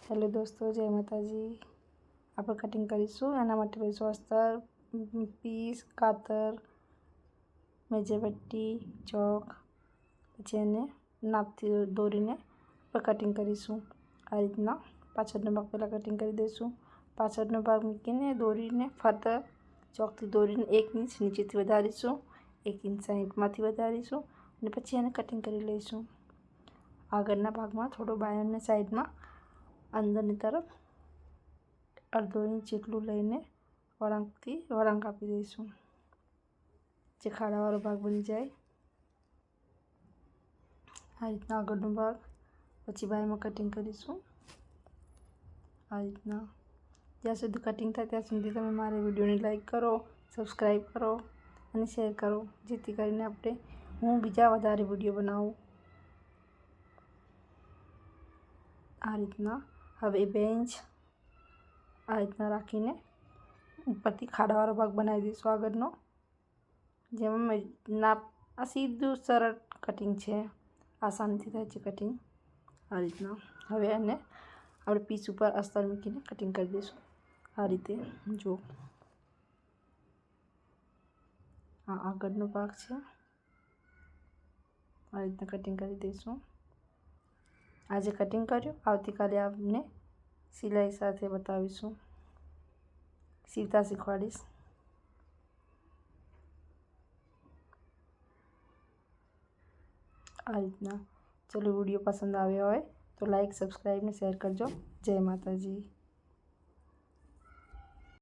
Hello દોસ્તો, જય માતાજી। આપણે કટિંગ કરીશું, એના માટે લઈશું અસ્તર, પીસ, કાતર, મેજરપટ્ટી, ચોક, પછી એને નાપથી દોરીને આપણે કટિંગ કરીશું। આ રીતના પાછળનો ભાગ પહેલાં કટિંગ કરી દઈશું। પાછળનો ભાગ મૂકીને દોરીને ફરતા ચોકથી દોરીને 1 ઇંચ નીચેથી વધારીશું, 1 ઇંચ સાઈડમાંથી વધારીશું અને પછી એને કટિંગ કરી લઈશું। આગળના ભાગમાં થોડો બાયણને સાઈડમાં અંદરની તરફ અડધો ઇંચ જેટલું લઈને વળાંકથી વળાંક આપી દઈશું, જે ખાડાવાળો ભાગ બની જાય। આ રીતના આગળનો ભાગ પછી બાયમાં કટિંગ કરીશું। આ રીતના જ્યાં સુધી કટિંગ થાય ત્યાં સુધી તમે મારા વિડીયોને લાઈક કરો, સબસ્ક્રાઈબ કરો અને શેર કરો, જેથી કરીને હું બીજા વધારે વિડીયો બનાવું। આ રીતના હવે બેન્ચ આ રીતના રાખીને ઉપરથી ખાડાવાળો ભાગ બનાવી દઈશું આગળનો, જેમાં આ સીધું સરળ કટિંગ છે, આસાનીથી થાય છે કટિંગ। આ રીતના હવે એને આપણે પીસ ઉપર અસ્તર મૂકીને કટિંગ કરી દઈશું। આ રીતે જો આ આગળનો ભાગ છે, આ રીતના કટિંગ કરી દઈશું। આજે કટિંગ કર્યું, આવતીકાલે આપને સિલાઈ સાથે બતાવીશું, સીવતા શીખવાડીશ। આ રીતના ચલો, વિડીયો પસંદ આવ્યો હોય તો લાઈક, સબસ્ક્રાઈબ ને શેર કરજો। જય માતાજી।